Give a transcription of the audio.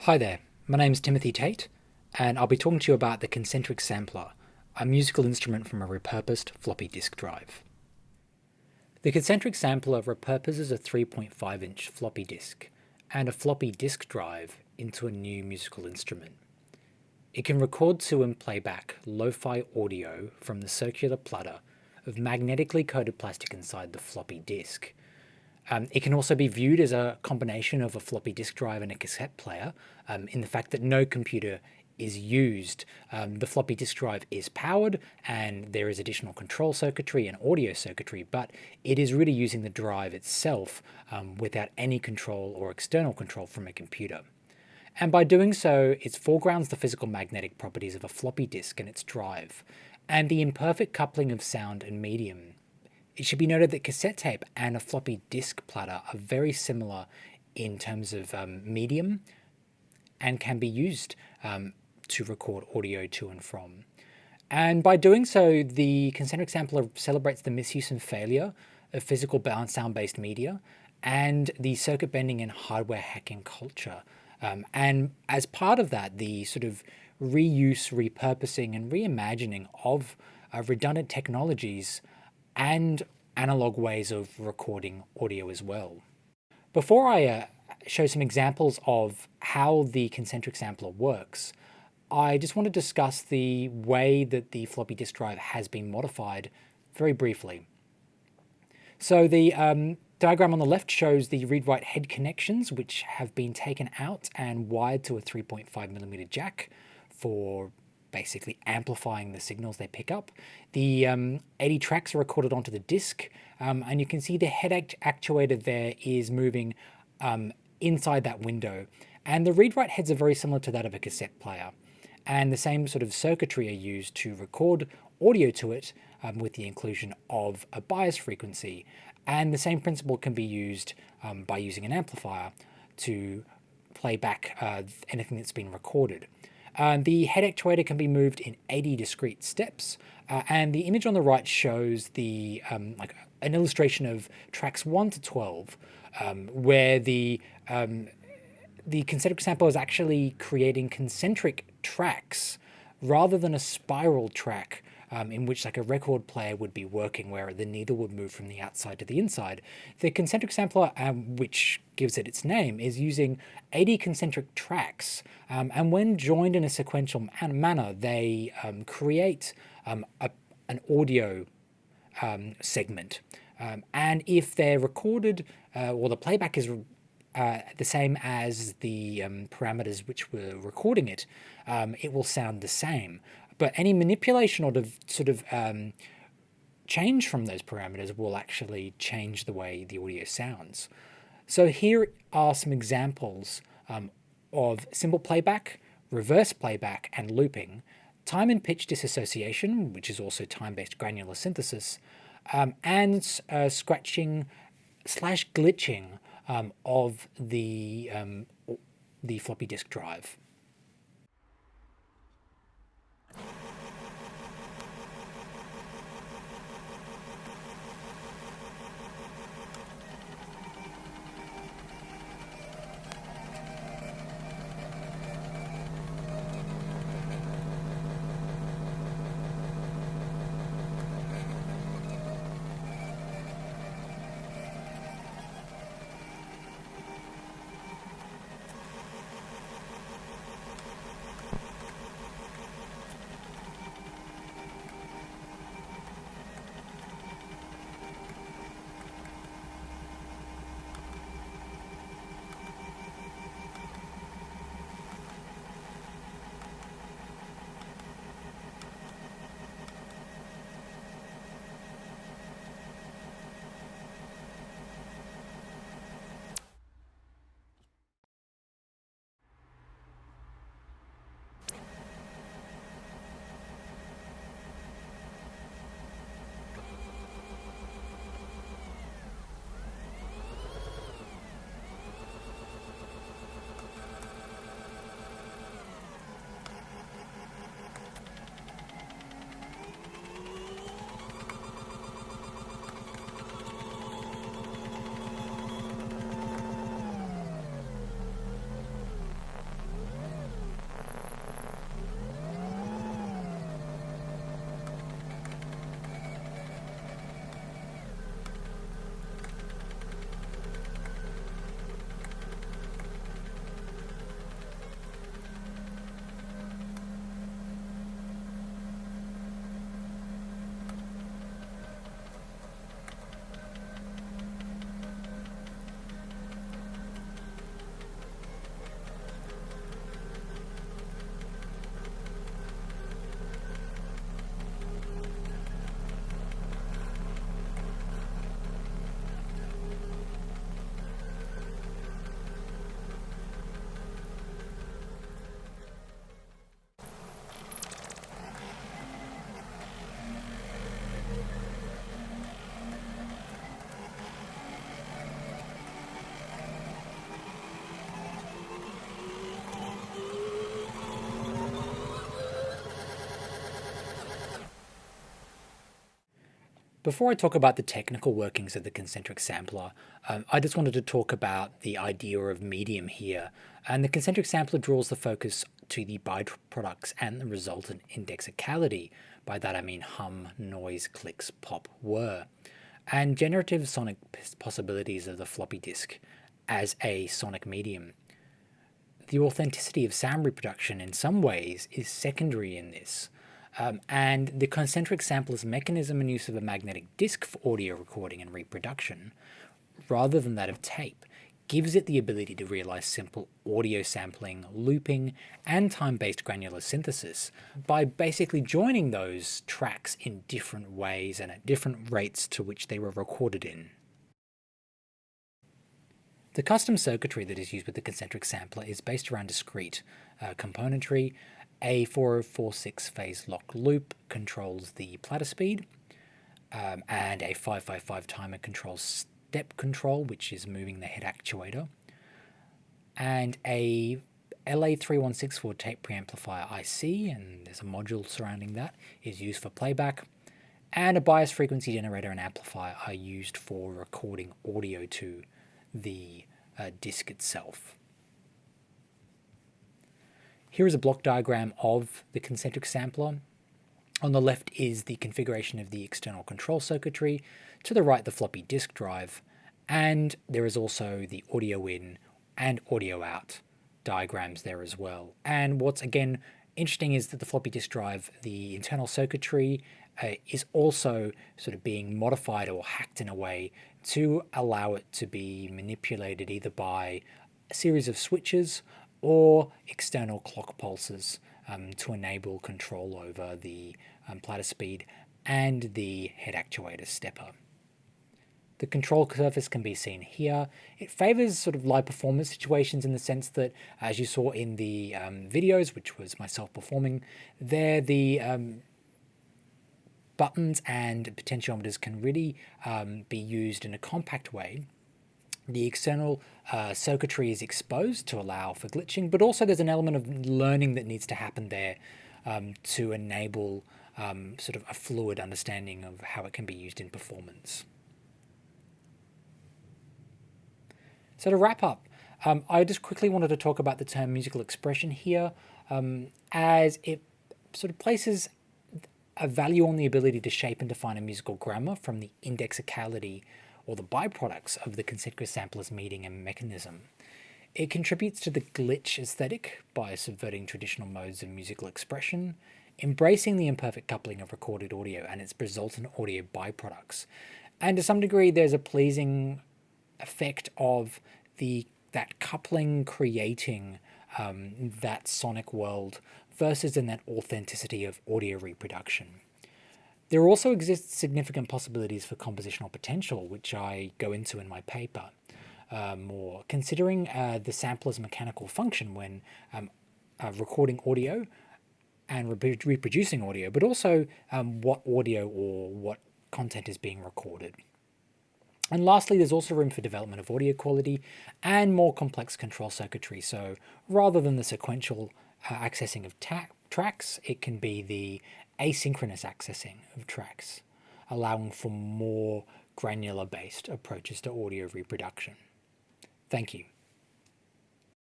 Hi there, my name's Timothy Tate, and I'll be talking to you about the concentric sampler, a musical instrument from a repurposed floppy disk drive. The concentric sampler repurposes a 3.5-inch floppy disk and a floppy disk drive into a new musical instrument. It can record to and play back lo-fi audio from the circular platter of magnetically coated plastic inside the floppy disk. It can also be viewed as a combination of a floppy disk drive and a cassette player, in the fact that no computer is used. The floppy disk drive is powered and there is additional control circuitry and audio circuitry, but it is really using the drive itself without any control or external control from a computer. And by doing so, it foregrounds the physical magnetic properties of a floppy disk and its drive, and the imperfect coupling of sound and medium. It should be noted that cassette tape and a floppy disk platter are very similar in terms of medium and can be used to record audio to and from. And by doing so, the concentric sampler celebrates the misuse and failure of physical bound sound-based media and the circuit bending and hardware hacking culture. And as part of that, the sort of reuse, repurposing, and reimagining of redundant technologies and analog ways of recording audio as well. Before I show some examples of how the concentric sampler works, I just want to discuss the way that the floppy disk drive has been modified very briefly. So the diagram on the left shows the read-write head connections, which have been taken out and wired to a 3.5mm jack for basically amplifying the signals they pick up. The 80 tracks are recorded onto the disc, and you can see the head actuator there is moving inside that window. And the read-write heads are very similar to that of a cassette player. And the same sort of circuitry are used to record audio to it with the inclusion of a bias frequency. And the same principle can be used by using an amplifier to play back anything that's been recorded. The head actuator can be moved in 80 discrete steps, and the image on the right shows the like an illustration of tracks 1 to 12, where the concentric sampler is actually creating concentric tracks rather than a spiral track in which like a record player would be working, where the needle would move from the outside to the inside. The concentric sampler, which gives it its name, is using 80 concentric tracks, and when joined in a sequential manner, they create an audio segment. And if they're recorded, or the playback is the same as the parameters which were recording it, it will sound the same. But any manipulation or sort of change from those parameters will actually change the way the audio sounds. So here are some examples of simple playback, reverse playback, and looping, time and pitch disassociation, which is also time-based granular synthesis, and scratching / glitching of the floppy disk drive. Before I talk about the technical workings of the concentric sampler, I just wanted to talk about the idea of medium here. And the concentric sampler draws the focus to the byproducts and the resultant indexicality. By that I mean hum, noise, clicks, pop, whir, and generative sonic possibilities of the floppy disk as a sonic medium. The authenticity of sound reproduction in some ways is secondary in this. And the concentric sampler's mechanism and use of a magnetic disc for audio recording and reproduction, rather than that of tape, gives it the ability to realize simple audio sampling, looping, and time-based granular synthesis by basically joining those tracks in different ways and at different rates to which they were recorded in. The custom circuitry that is used with the concentric sampler is based around discrete componentry. A 4046 phase lock loop controls the platter speed, and a 555 timer controls step control, which is moving the head actuator. And a LA3164 tape preamplifier IC, and there's a module surrounding that, is used for playback. And a bias frequency generator and amplifier are used for recording audio to the disc itself. Here is a block diagram of the concentric sampler. On the left is the configuration of the external control circuitry, to the right the floppy disk drive, and there is also the audio in and audio out diagrams there as well. And what's again interesting is that the floppy disk drive, the internal circuitry, is also sort of being modified or hacked in a way to allow it to be manipulated either by a series of switches or external clock pulses to enable control over the platter speed and the head actuator stepper. The control surface can be seen here. It favors sort of live performance situations in the sense that, as you saw in the videos, which was myself performing, there the buttons and potentiometers can really be used in a compact way. The external circuitry is exposed to allow for glitching, but also there's an element of learning that needs to happen there to enable sort of a fluid understanding of how it can be used in performance. So to wrap up, I just quickly wanted to talk about the term musical expression here, as it sort of places a value on the ability to shape and define a musical grammar from the indexicality or the byproducts of the concentric sampler's meaning and mechanism. It contributes to the glitch aesthetic by subverting traditional modes of musical expression, embracing the imperfect coupling of recorded audio and its resultant audio byproducts. And to some degree, there's a pleasing effect of that coupling creating that sonic world versus in that authenticity of audio reproduction. There also exists significant possibilities for compositional potential, which I go into in my paper more, considering the sampler's mechanical function when recording audio and reproducing audio, but also what audio or what content is being recorded. And lastly, there's also room for development of audio quality and more complex control circuitry. So rather than the sequential accessing of tracks, it can be the asynchronous accessing of tracks, allowing for more granular-based approaches to audio reproduction. Thank you.